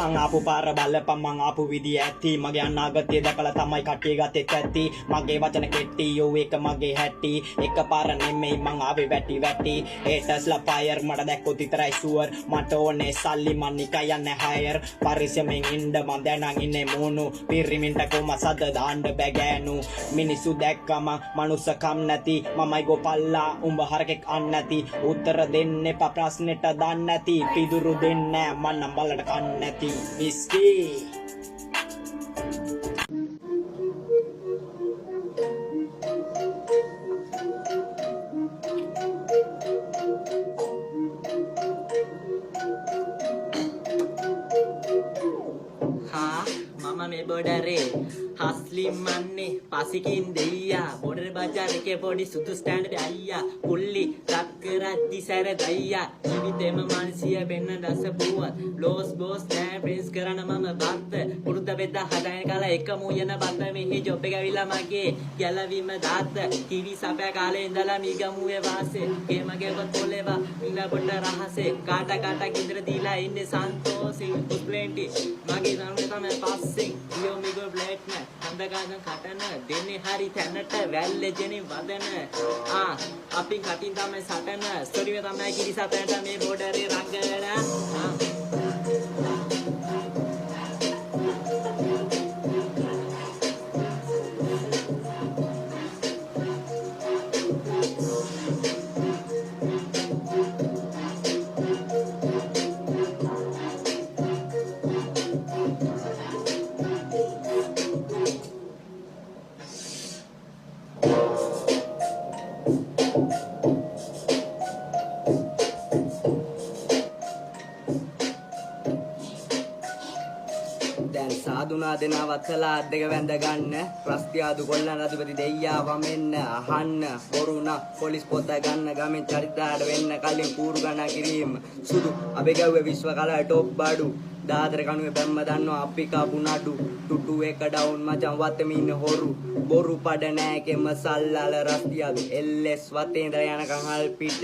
Mangapu para balapa mangapu විදිය ඇති මගේ අනාගතය දැකලා තමයි කට්ටිය ගතෙත් ඇති මගේ වචන කෙටි යෝ එක මගේ හැටි එකපාර නෙමෙයි මං ආවේ වැටි වැටි ඒටස්ලා ෆයර් මට දැක්කොත් විතරයි ෂුවර් මට ඕනේ සල්ලි මන් නිකන් යන්නේ හයර් පරිස්සමෙන් ඉන්න මං දැනන් ඉන්නේ මූණු පිරිමින්ට කොම සද දාන්න බැගෑනු මිනිස්සු දැක්කම මනුස්සකම් නැති මමයි ගෝපල්ලා උඹ හරකෙක් අන්න නැති උත්තර දෙන්න එපා ප්‍රශ්නෙට දන්නේ නැති පිදුරු දෙන්නේ මන් නම් බලට කන්නේ නැති Whiskey. Mama me bodare hasli manne pasikin deyya border bazar ke podi sudu stand pe ayya pulli takkaraddi sara dayya jivithema mansiya benna dasa buwat los boss dan friends karana mama batta puruda bedda hadaina kala ekamu yana batta mehe job එක ඇවිල්ලා මගේ ගැලවීම දාත්ත කිවි සපය කාලේ ඉඳලා මිගමු ඒ වාසේ ගේමගේ පොලේවා ඉන්න පොඩ රහසේ කාට කාට කිඳර දීලා ඉන්නේ සන්තෝෂින් ප්ලෙන්ටි මගේ සම්මේ තමයි පස්සේ ලියෝ මිගෝ බ්ලැක් නෑ හඳගාන කටන දෙන්නේ හරි තැනට වැල්ලේ ජෙනි වදන අපි කටින් තමයි සටන ස්ටෝරි මේ තමයි කිරි සතනට මේ බෝඩරේ රංගන දැන් සාදුනා දෙනවත් කළා දෙක වැඳ ගන්න ප්‍රස්තියාදු කොල්ලන් රජපති දෙයියා වමෙන්න අහන්න බොරුණා පොලිස් පොත ගන්න ගමෙන් චරිතාඩ වෙන්න කලින් කූරු ගණන් කිරීම සුදු අපේ ගැව්වේ විශ්ව කලා ටොප් බඩු දාදර කණුවේ බැම්ම දන්නවා අපි කාපු නඩු ටුටු එක ඩවුන් මචං වත්තේ ඉන්න හොරු බොරු පඩ නෑ කෙම සල්ලාල රස්තියාදු එල්එස් වතේ ඉඳලා යනකම් හල් පිට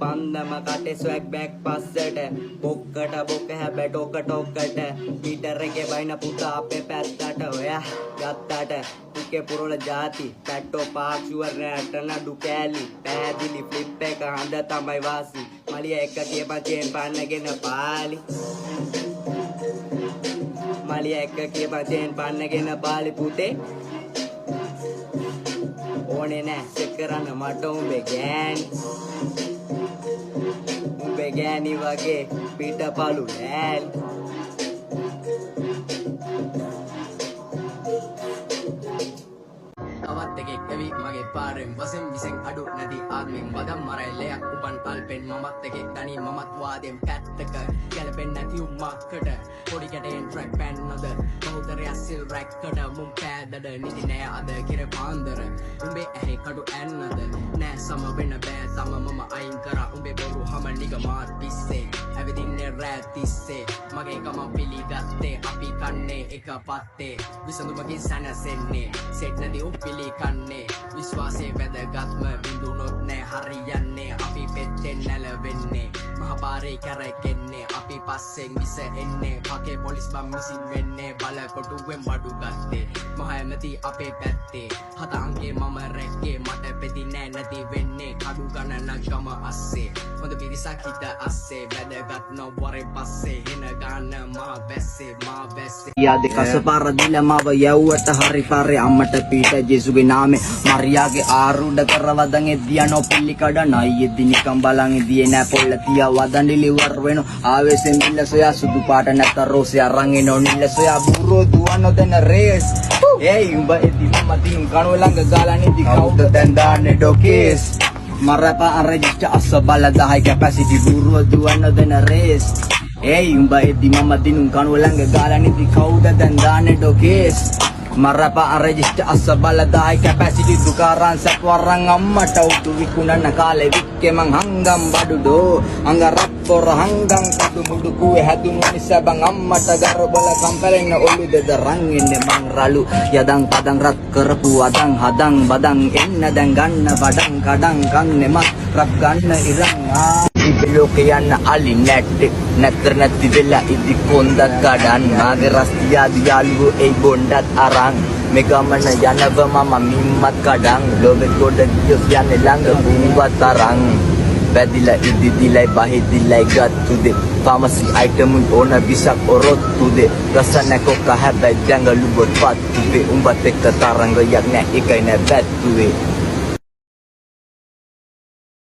පන්දම කටේ ස්වැග් බෑග් පස්සට බොක්කට බොක්ක හැබැ ටොක ටොකට මීටර් එකේ බයින පුතා අපේ පැත්තට ඔයා ගත්තට ටිකේ පුරවල ಜಾති පැට්ටෝ පාක් ෂුවර් රැට නඩු කෑලි පැහැදිලි ෆ්ලිප් එක හඳ තමයි වාසි මලිය එක කියපන් චේන් පන්නගෙන පාලි මලිය එක කියපන් චේන් පන්නගෙන පාලි පුතේ ඕනේ නෑ සෙට් කරන්න මට උඹේ ගෑනි උඹේ ගෑනි වගේ පිටපලු නෑලි තවත් එකෙක් ඇවි මගේ පාරෙන් වසෙන් විසෙන් අඩු නැති ආත්මෙන් වදම් මරයිලයක් උපන් අල්පෙන් මමත් එකෙක් තනි මමත් වාදෙන් පැත්තක ගැලපෙන් නැති උම්මක්කට පොඩි කැටෙන් ට්‍රැක් පැන්නද බෞතරයක් සිල් රැක්කට මුම් පෑදඩ නිදි නෑ අද කිර පාන්දර උඹේ ඇහි කඩු ඇන්නද නෑ සම වෙන්න බෑ තම මම අයින් කරා උඹේ බොරු හම නිග මාත් පිස්සේ ඇවිදින්නේ රෑ තිස්සේ මගේ කම පිළිගත්තේ අපි කන්නේ එක පත්තේ විසඳුමකින් සැනසෙන්නේ සෙට් නැති උප්පිලි කන්නේ විශ්වාසයේ වැදගත්ම බිඳුනොත් නෑ හරියන්නේ අපි පෙත්තෙන් නැලවෙන්නේ මහපාරේ කැරකෙන්නේ අපි පස්සෙන් විස එන්නේ පකේ පොලිස් බම් මිසින් වෙන්නේ බල කොටුවෙන් බඩු ගත්තේ මහ ඇමති අපේ පැත්තේ හත අංගේ මම රැක්කේ මට පෙති නෑ නැති වෙන්නේ කඩු ගණනක් ගම අස්සේ හොඳ පිරිසක් හිත අස්සේ වැදගත් නොවරේ පස්සේ එන ගන්න මා වැස්සේ යාද කසපාර දිලා මාව යවුවට හරි පාරේ අම්මට පීට ජේසුගේ නාමේ මරියාගේ ආරුඩ කරවදන් එදියනෝ පිළි කඩ නයි එදිනිකම් බලන් එදියේ නෑ පොල්ල තියා වදන් ඩිලිවර් වෙනෝ ආවේසෙන් දිල්ල සොයා සුදු පාට නැත රෝසේ අරන් එනෝ නිල්ල සොයා බුරෝ දුවනෝ දෙන රේස් ඒයි උඹ එදි මම දින් කණුව ළඟ ගාලා නිදි කවුද දැන් දාන්නේ ඩොකේස් මරපා රෙජිස්ටර් අස්ස බල 10 කැපැසිටි බුරෝ දුවනෝ දෙන රේස් ඒයි උඹ එදි මම දින් කණුව ළඟ ගාලා නිදි කවුද දැන් දාන්නේ ඩොකේස් Marapa register asabala dahai capacity dukaran satwaran amma tautu wikunan kale wikke mang hangam badudo angarap por hanggang kadu mudu kuwe hadu manisa bang amma tagar bola kampeleng na ulu de darangin ne mang ralu yadang padang rat kerpu adang hadang badang enna dangan badang kadang kang ne mat rap ganna irang ලෝක යන්න අලි නැට්ටෙක් නැතර නැති වෙලා ඉදි කොන්දත් කඩන් මාගේ රස්තියාදි යාළුවෝ ඒ බොණ්ඩත් අරන් මේ ගමන යනව මම මිම්මත් කඩන් ලෝකෙ ගොඩ ගියොත් යන්නේ ළඟ බුවත් අරන් වැදිලා ඉදි දිලයි බහිදිලයි ගත්තුදේ ෆාමසි අයිටම් ඕන විසක් ඔරොත්තුදේ රසනකොක හැබැයි දැඟලු බොත් පත්තුදේ උඹත් එක්ක තරංගයක් නෑ එකයි නෑ වැත්තුවේ